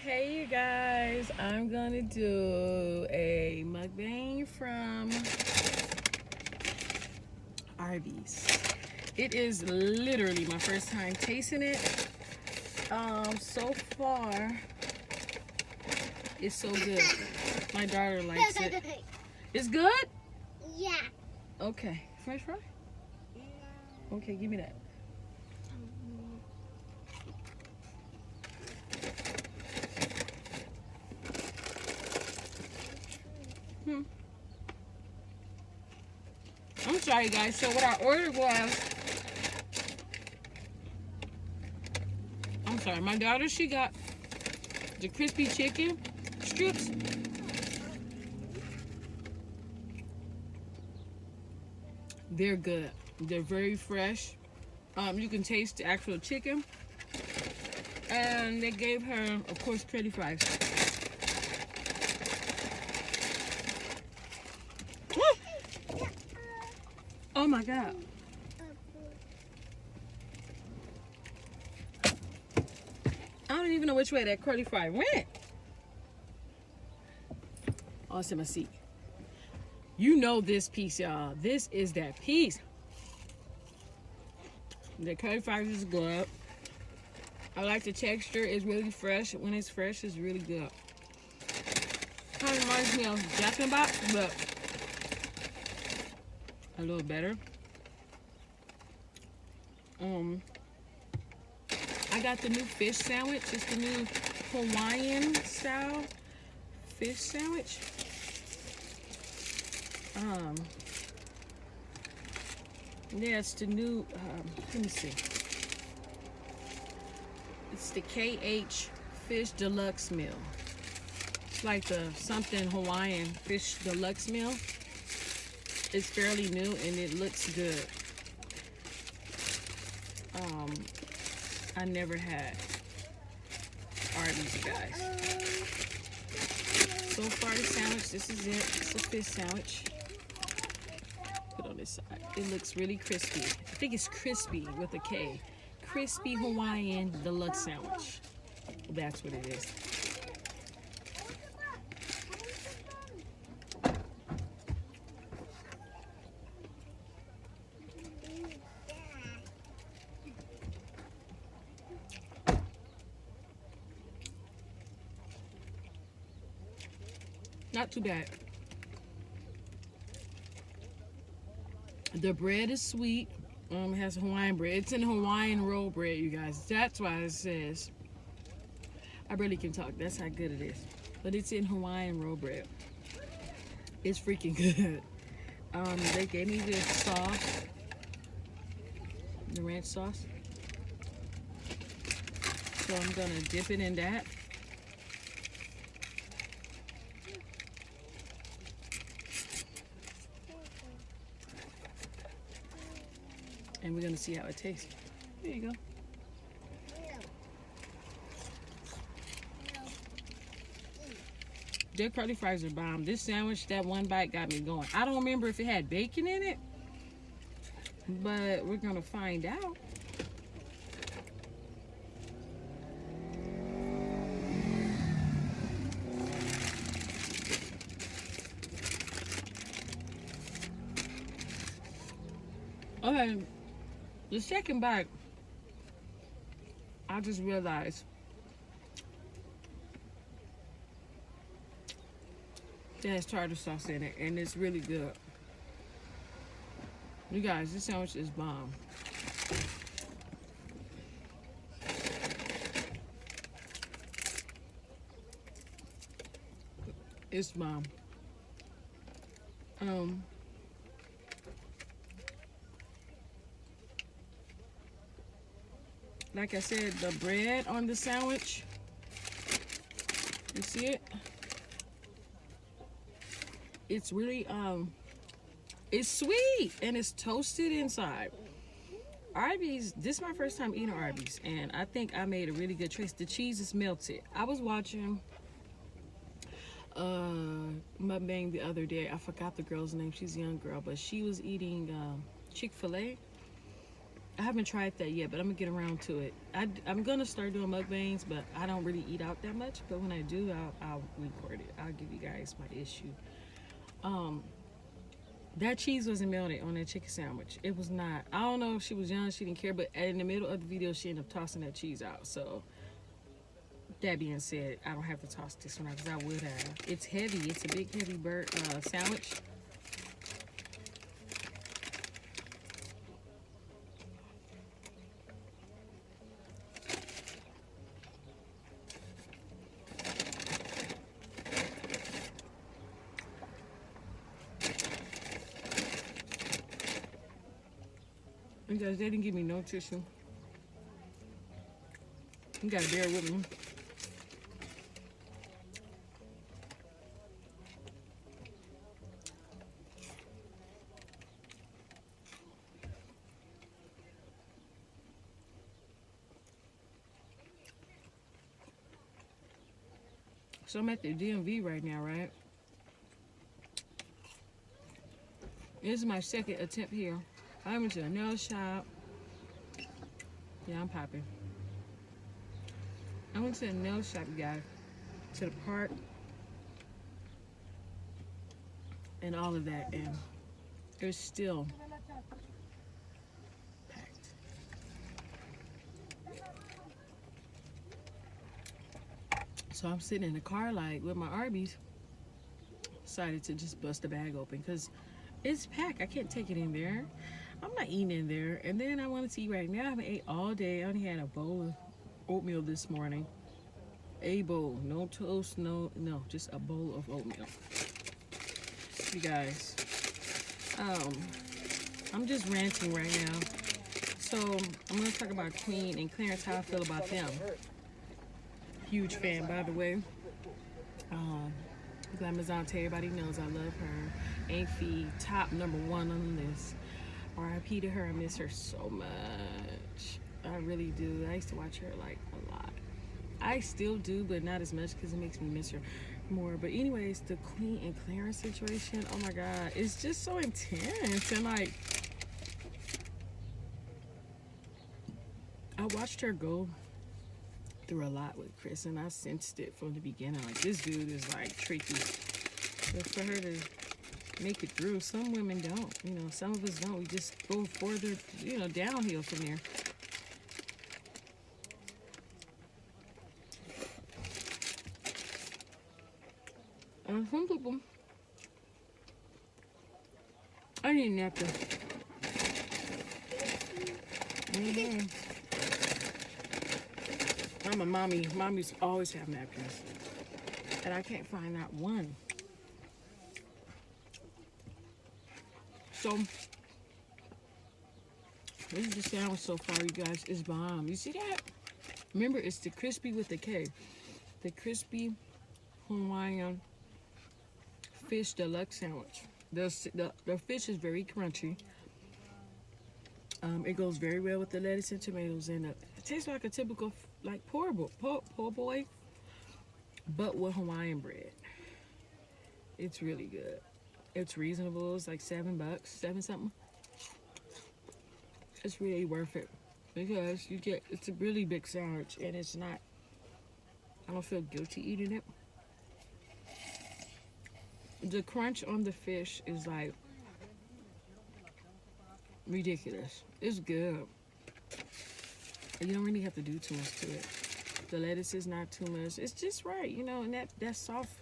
Hey you guys, I'm gonna do a mukbang from Arby's. It is literally my first time tasting it. So far it's so good. My daughter likes it. It's good? Yeah. Okay. French fry? Okay, give me that. I'm sorry guys, so what I ordered was, I'm sorry, my daughter, she got the crispy chicken strips. They're good. They're very fresh. You can taste the actual chicken. And they gave her, of course, curly fries. Oh my God. I don't even know which way that curly fry went. Oh, it's in my seat. You know this piece, y'all. This is that piece. The curly fries is good. I like the texture. It's really fresh. When it's fresh, it's really good. Kind of reminds me of Jack in the Box, but a little better. I got the new fish sandwich. It's the new Hawaiian style fish sandwich. Yeah, it's the new, let me see. It's the KH Fish Deluxe Meal. It's like the something Hawaiian Fish Deluxe Meal. It's fairly new and it looks good. I never had Arby's, guys. So far the sandwich, this is it. It's a fish sandwich. Put on this side. It looks really crispy. I think it's crispy with a K. Crispy Hawaiian Deluxe Sandwich. That's what it is. Not too bad. The bread is sweet. It has Hawaiian bread. It's in Hawaiian roll bread, you guys. That's why it says. I barely can talk. That's how good it is. But it's in Hawaiian roll bread. It's freaking good. They gave me this sauce, the ranch sauce. So I'm gonna dip it in that. And we're gonna see how it tastes. There you go. Their curly fries are bomb. This sandwich, that one bite got me going. I don't remember if it had bacon in it, but we're gonna find out. Okay, the second bite, I just realized it has tartar sauce in it, and it's really good. You guys, this sandwich is bomb. It's bomb. Like I said, the bread on the sandwich, you see it? It's really, it's sweet and it's toasted inside. Arby's, this is my first time eating Arby's, and I think I made a really good choice. The cheese is melted. I was watching mukbang the other day. I forgot the girl's name. She's a young girl, but she was eating Chick-fil-A, I haven't tried that yet, but I'm gonna get around to it. I'm gonna start doing mukbangs, but I don't really eat out that much. But when I do, I'll record it. I'll give you guys my issue. Um, that cheese wasn't melted on that chicken sandwich. It was not. I don't know if she was young, she didn't care, but in the middle of the video, she ended up tossing that cheese out. So that being said, I don't have to toss this one out because I would have. It's heavy. It's a big heavy bird sandwich. You guys, they didn't give me no tissue. You gotta bear with me. So I'm at the DMV right now, right? This is my second attempt here. I went to a nail shop. Yeah, I'm popping. I went to a nail shop, you guys, to the park, and all of that, and it was still packed. So I'm sitting in the car, like, with my Arby's. Decided to just bust the bag open because it's packed. I can't take it in there. I'm not eating in there. And then I wanted to eat right now. I haven't ate all day. I only had a bowl of oatmeal this morning. A bowl. No toast, no, just a bowl of oatmeal. You guys, I'm just ranting right now. So I'm going to talk about Queen and Clarence, how I feel about them. Huge fan, by the way. Glamazante, everybody knows I love her. Aphie, top #1 on the list. R.I.P. to her. I miss her so much. I really do. I used to watch her like a lot. I still do, but not as much because it makes me miss her more. But anyways, the Queen and Clarence situation, oh my God, it's just so intense. And like, I watched her go through a lot with Chris, and I sensed it from the beginning. Like, this dude is like tricky. But for her to make it through, some women don't. You know, some of us don't. We just go further, you know, downhill from there. And some people, I need a napkin. I'm a mommy. Mommies always have napkins. And I can't find that one. So, this is the sandwich so far, you guys. It's bomb. You see that? Remember, it's the crispy with the K. The crispy Hawaiian fish deluxe sandwich. The fish is very crunchy. It goes very well with the lettuce and tomatoes, and it tastes like a typical like po' boy, but with Hawaiian bread. It's really good. It's reasonable. It's like $7, 7 something. It's really worth it because it's a really big sandwich, and it's not. I don't feel guilty eating it. The crunch on the fish is like ridiculous. It's good. You don't really have to do too much to it. The lettuce is not too much. It's just right, you know, and that soft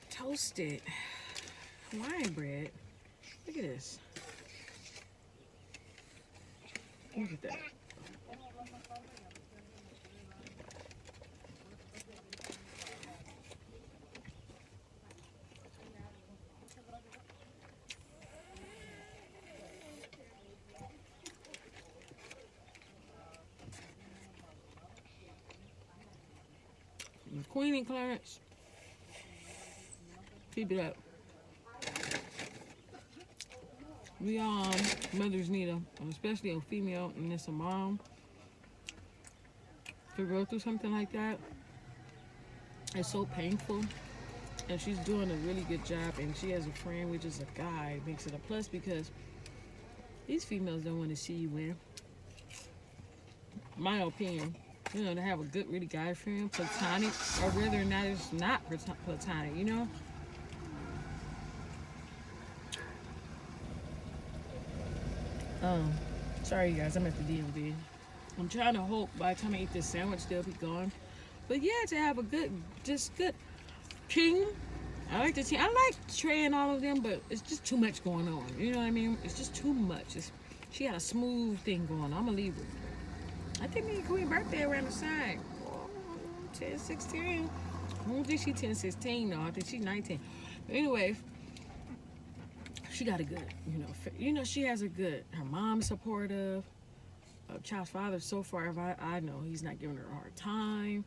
toasted Hawaiian bread. Look at this. Look at that. Queen and Clarence, keep it up. We mothers need especially a female, and it's a mom, to go through something like that. It's so painful, and she's doing a really good job. And she has a friend, which is a guy, makes it a plus because these females don't want to see you win. my opinion. You know, to have a good, really guy friend, platonic, or whether or not it's not platonic, you know? Sorry, you guys, I'm at the DMV. I'm trying to hope by the time I eat this sandwich, they'll be gone. But yeah, to have a good, just good king. I like the team. I like Trey and all of them, but it's just too much going on. You know what I mean? It's just too much. She got a smooth thing going on. I'm a Libra. I think me and Queen's birthday around the same. 10, 16. I don't think she's 10, 16, though. I think she's 19. But anyway, she got a good, she has a good, her mom's supportive. Child's father, so far, if I know, he's not giving her a hard time.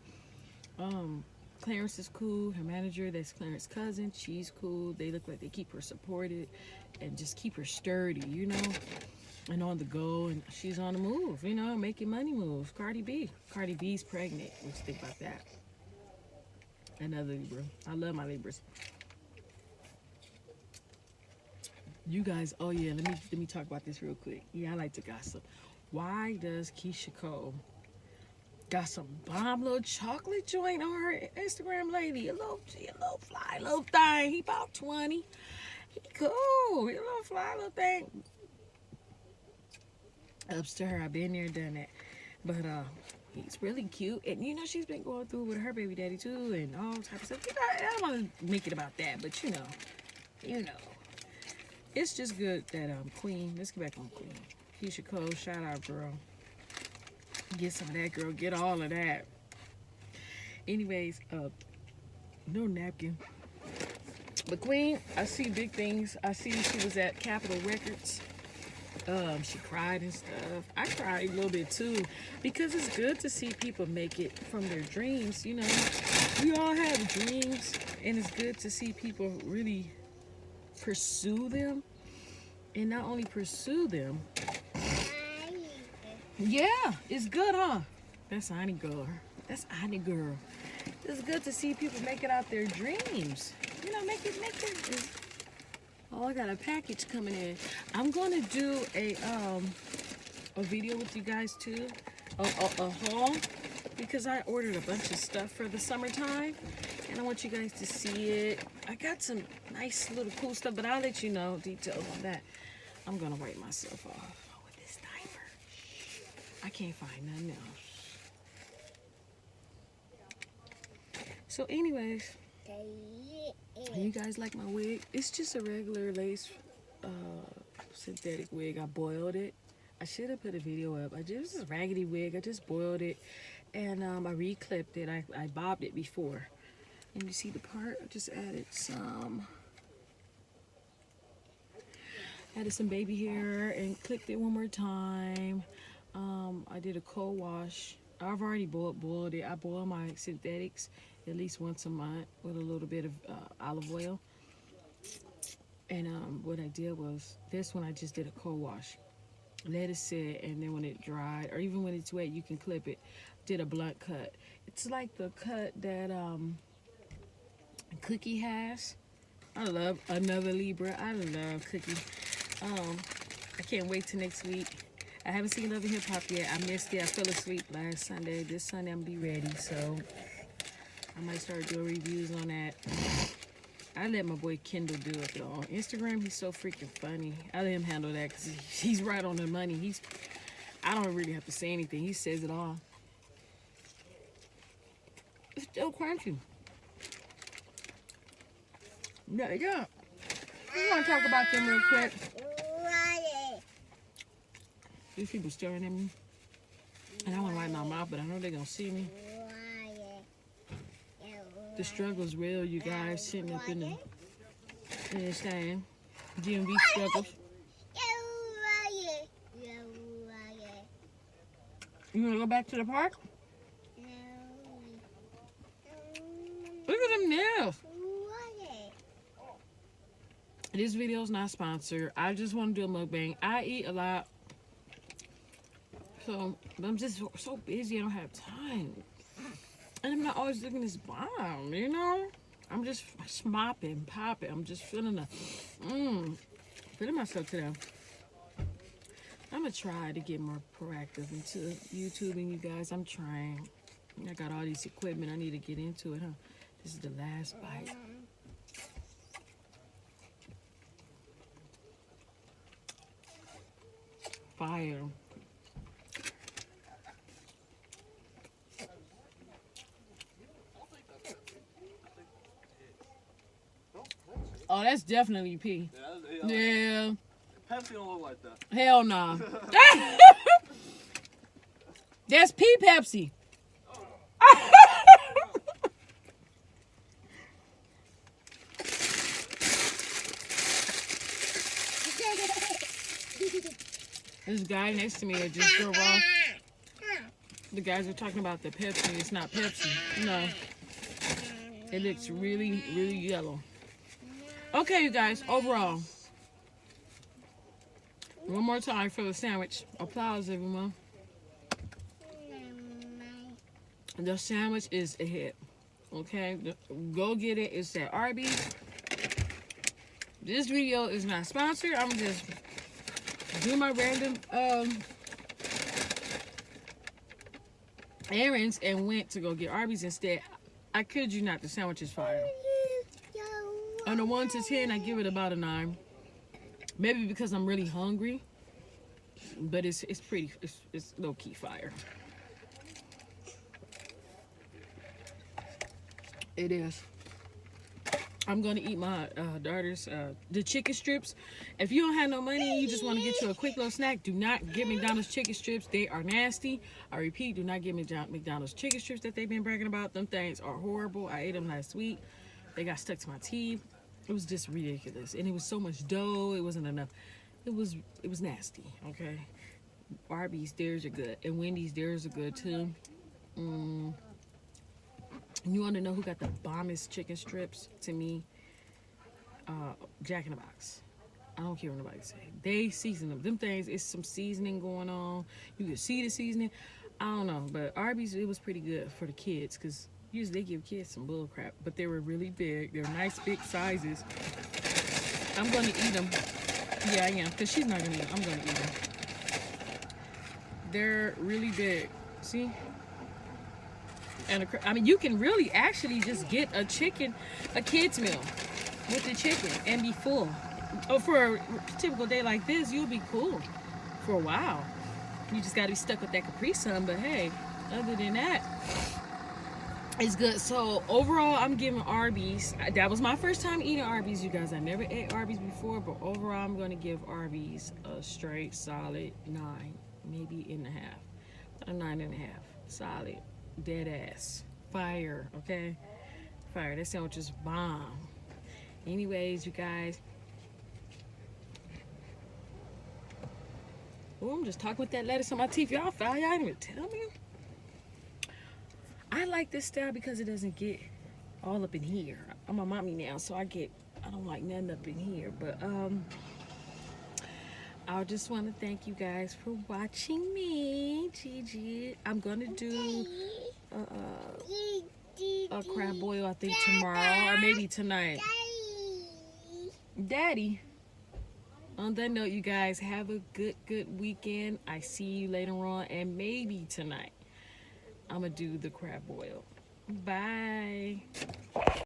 Clarence is cool. Her manager, that's Clarence's cousin, she's cool. They look like they keep her supported and just keep her sturdy, and on the go. And she's on the move, making money moves. Cardi B's pregnant. What you think about that? Another Libra. I love my Libras. You guys, oh yeah, let me talk about this real quick. Yeah, I like to gossip. Why does Keisha Cole got some bomb little chocolate joint on her Instagram, lady? A little fly little thing. He about 20. He cool. He a little fly little thing. Ups to her. I've been there, done that. But he's really cute. And she's been going through with her baby daddy too and all type of stuff. I don't want to make it about that, but you know. It's just good that Queen, let's get back on Queen. Keisha Cole, shout out, girl. Get some of that, girl. Get all of that. Anyways, no napkin. But Queen, I see big things. I see she was at Capitol Records. She cried and stuff. I cried a little bit too, because it's good to see people make it from their dreams. We all have dreams, and it's good to see people really pursue them, and not only pursue them. Yeah, it's good, huh? That's Annie girl. That's Annie girl. It's good to see people make it out their dreams. Make it. Oh, I got a package coming in. I'm gonna do a video with you guys too, a haul, because I ordered a bunch of stuff for the summertime, and I want you guys to see it. I got some nice little cool stuff, but I'll let you know details on that. I'm gonna wipe myself off with this diaper. I can't find nothing else. So anyways, you guys like my wig? It's just a regular lace synthetic wig. I boiled it. I should have put a video up. It was a raggedy wig. I just boiled it, and I re-clipped it. I bobbed it before. And you see the part? I just added some baby hair and clipped it one more time. I did a cold wash. I've already boiled it. I boil my synthetics at least once a month with a little bit of olive oil. And what I did was, this one I just did a cold wash. Let it sit, and then when it dried, or even when it's wet, you can clip it. Did a blunt cut. It's like the cut that Cookie has. I love another Libra. I love Cookie. I can't wait till next week. I haven't seen Love and Hip Hop yet. I missed it. I fell asleep last Sunday. This Sunday I'm gonna be ready, so I might start doing reviews on that. I let my boy Kendall do it though. On Instagram, he's so freaking funny. I let him handle that because he's right on the money. I don't really have to say anything. He says it all. It's still crunchy. Yeah. We want to talk about them real quick. These people staring at me. And I want to wipe my mouth, but I know they're going to see me. The struggle's real, you guys, sitting up in the stand. DMV struggles. You want to go back to the park? Look at them nails. This video's not sponsored. I just want to do a mukbang. I eat a lot. So I'm just so busy, I don't have time. And I'm not always looking this bomb, I'm just mopping, popping. I'm just feeling feeling myself today. I'm gonna try to get more proactive into YouTubing, you guys. I'm trying. I got all these equipment. I need to get into it, huh? This is the last bite. Fire. Oh, that's definitely pee. Yeah. Pepsi don't look like that. Hell no. That's pee Pepsi. This guy next to me that just drove off. The guys are talking about the Pepsi. It's not Pepsi. No. It looks really, really yellow. Okay, you guys, overall. One more time for the sandwich. Applause, everyone. The sandwich is a hit. Okay, go get it. It's at Arby's. This video is not sponsored. I'm just doing my random errands and went to go get Arby's instead. I kid you not, the sandwich is fire. On a 1 to 10, I give it about a 9. Maybe because I'm really hungry, but it's pretty. It's low key fire. It is. I'm gonna eat my daughter's the chicken strips. If you don't have no money and you just want to get you a quick little snack, do not get McDonald's chicken strips. They are nasty. I repeat, do not get McDonald's chicken strips that they've been bragging about. Them things are horrible. I ate them last week. They got stuck to my teeth. It was just ridiculous, and it was so much dough. It wasn't enough. It was nasty. Okay. Arby's, theirs are good, and Wendy's, theirs are good too. You want to know who got the bombest chicken strips? To me, Jack in the Box. I don't care what nobody say. They season them. Them things, it's some seasoning going on. You can see the seasoning. I don't know, but Arby's, it was pretty good for the kids because usually they give kids some bull crap, but they were really big. They're nice big sizes. I'm going to eat them. Yeah, I am, because she's not going to eat them. I'm going to eat them. They're really big. See? And I mean, you can really actually just get a kid's meal with the chicken and be full. Oh, for a typical day like this, you'll be cool for a while. You just got to be stuck with that Capri Sun, but hey, other than that, it's good. So overall, I'm giving Arby's. That was my first time eating Arby's, you guys. I never ate Arby's before, but overall, I'm going to give Arby's a straight, solid 9, maybe 8.5. A 9.5. Solid. Dead ass. Fire. Okay? Fire. That sandwich is bomb. Anyways, you guys. Oh, I'm just talking with that lettuce on my teeth. Y'all foul. Y'all didn't even tell me. I like this style because it doesn't get all up in here. I'm a mommy now, so I don't like nothing up in here. But I just want to thank you guys for watching me, Gigi. I'm gonna do a crab boil, I think tomorrow or maybe tonight. Daddy. On that note, you guys, have a good weekend. I see you later on, and maybe tonight I'm gonna do the crab boil. Bye.